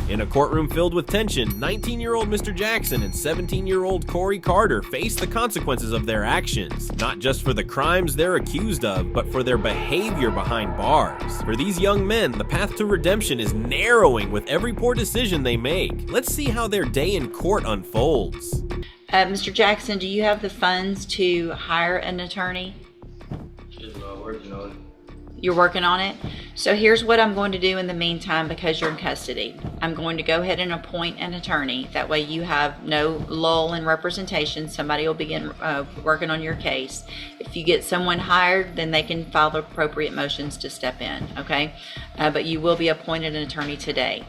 In a courtroom filled with tension, 19-year-old Mr. Jackson and 17-year-old Corey Carter face the consequences of their actions, not just for the crimes they're accused of, but for their behavior behind bars. For these young men, the path to redemption is narrowing with every poor decision they make. Let's see how their day in court unfolds. Mr. Jackson, do you have the funds to hire an attorney? Just working on it. You're working on it? So here's what I'm going to do in the meantime because you're in custody. I'm going to go ahead and appoint an attorney. That way you have no lull in representation. Somebody will begin working on your case. If you get someone hired, then they can file the appropriate motions to step in, okay? But you will be appointed an attorney today.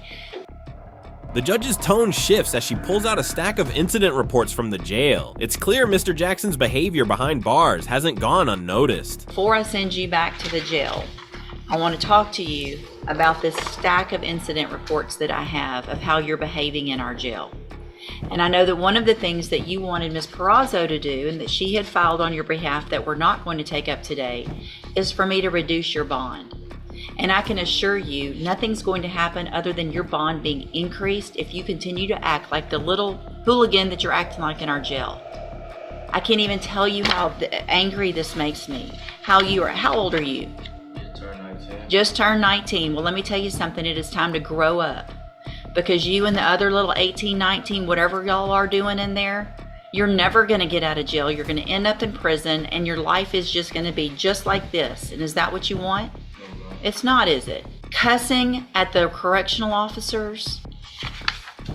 The judge's tone shifts as she pulls out a stack of incident reports from the jail. It's clear Mr. Jackson's behavior behind bars hasn't gone unnoticed. Before I send you back to the jail, I want to talk to you about this stack of incident reports that I have of how you're behaving in our jail. And I know that one of the things that you wanted Ms. Perazzo to do and that she had filed on your behalf that we're not going to take up today is for me to reduce your bond. And I can assure you, nothing's going to happen other than your bond being increased if you continue to act like the little hooligan that you're acting like in our jail. I can't even tell you how angry this makes me. How old are you? Just turned 19. Well, let me tell you something. It is time to grow up. Because you and the other little 18, 19, whatever y'all are doing in there, you're never going to get out of jail. You're going to end up in prison, and your life is just going to be just like this. And is that what you want? It's not, is it? Cussing at the correctional officers,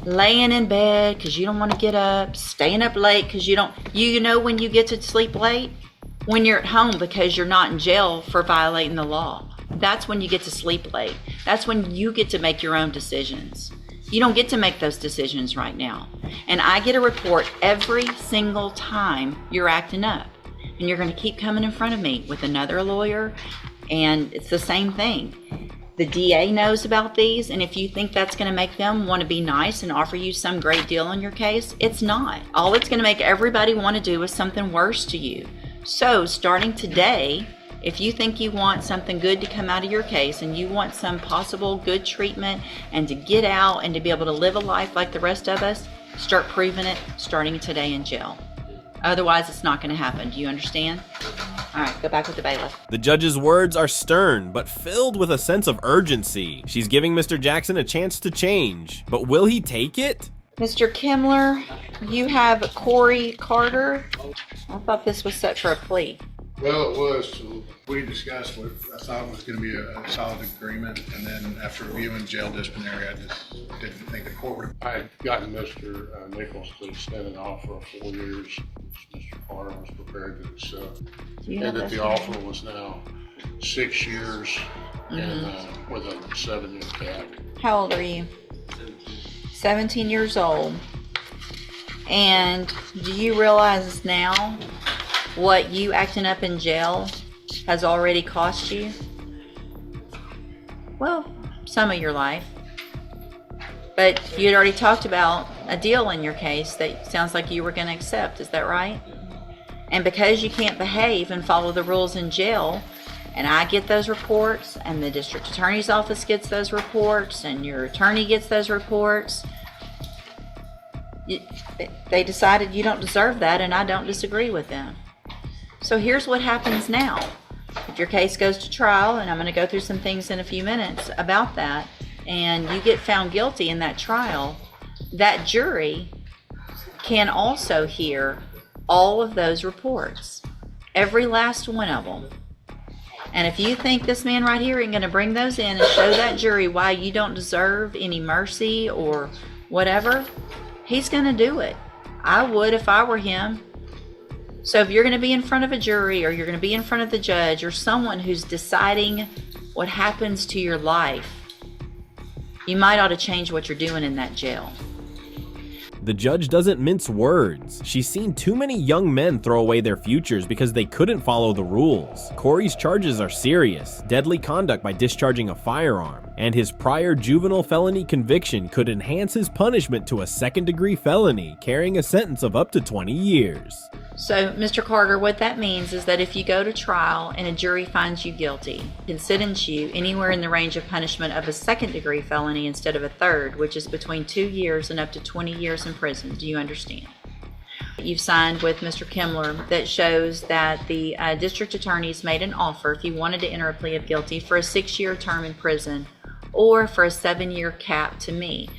laying in bed because you don't want to get up, staying up late because you know when you get to sleep late? When you're at home because you're not in jail for violating the law. That's when you get to sleep late. That's when you get to make your own decisions. You don't get to make those decisions right now. And I get a report every single time you're acting up. And you're going to keep coming in front of me with another lawyer. And it's the same thing. The DA knows about these, and if you think that's going to make them want to be nice and offer you some great deal on your case, it's not. All it's going to make everybody want to do is something worse to you. So starting today, if you think you want something good to come out of your case and you want some possible good treatment and to get out and to be able to live a life like the rest of us, start proving it starting today in jail. Otherwise, it's not going to happen. Do you understand? All right, go back with the bailiff. The judge's words are stern, but filled with a sense of urgency. She's giving Mr. Jackson a chance to change, but will he take it? Mr. Kimler, you have Corey Carter. I thought this was set for a plea. Well, it was. We discussed what I thought was going to be a solid agreement, and then after reviewing jail disciplinary, I just didn't think the court would. I had gotten Mr. Nichols to extend an offer of 4 years, which Mr. Carter was prepared to accept, and that the offer was now 6 years and with a 7-year cap. How old are you? 17 years old. And do you realize now what you acting up in jail has already cost you? Well, some of your life. But you had already talked about a deal in your case that sounds like you were going to accept. Is that right? And because you can't behave and follow the rules in jail, and I get those reports, and the district attorney's office gets those reports, and your attorney gets those reports, they decided you don't deserve that, and I don't disagree with them. So here's what happens now. If your case goes to trial, and I'm going to go through some things in a few minutes about that, and you get found guilty in that trial, that jury can also hear all of those reports, every last one of them. And if you think this man right here ain't going to bring those in and show that jury why you don't deserve any mercy or whatever, he's going to do it. I would if I were him. So if you're going to be in front of a jury, or you're going to be in front of the judge, or someone who's deciding what happens to your life, you might ought to change what you're doing in that jail. The judge doesn't mince words. She's seen too many young men throw away their futures because they couldn't follow the rules. Corey's charges are serious: deadly conduct by discharging a firearm, and his prior juvenile felony conviction could enhance his punishment to a second-degree felony, carrying a sentence of up to 20 years. So, Mr. Carter, what that means is that if you go to trial and a jury finds you guilty, it can sentence you anywhere in the range of punishment of a second-degree felony instead of a third, which is between 2 years and up to 20 years in prison. Do you understand? You've signed with Mr. Kimler that shows that the district attorney's made an offer, if you wanted to enter a plea of guilty, for a 6-year term in prison or for a 7-year cap to me.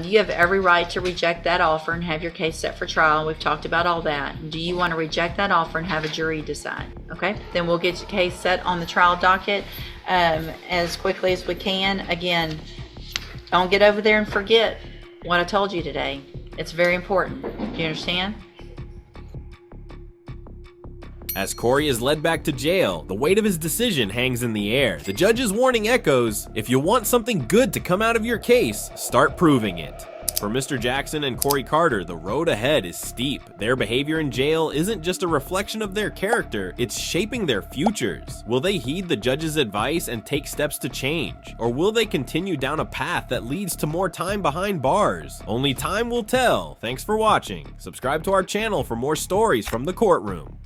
You have every right to reject that offer and have your case set for trial. We've talked about all that. Do you want to reject that offer and have a jury decide? Okay, then we'll get your case set on the trial docket as quickly as we can. Again, don't get over there and forget what I told you today. It's very important. Do you understand? As Corey is led back to jail, the weight of his decision hangs in the air. The judge's warning echoes: if you want something good to come out of your case, start proving it. For Mr. Jackson and Corey Carter, the road ahead is steep. Their behavior in jail isn't just a reflection of their character, it's shaping their futures. Will they heed the judge's advice and take steps to change? Or will they continue down a path that leads to more time behind bars? Only time will tell. Thanks for watching. Subscribe to our channel for more stories from the courtroom.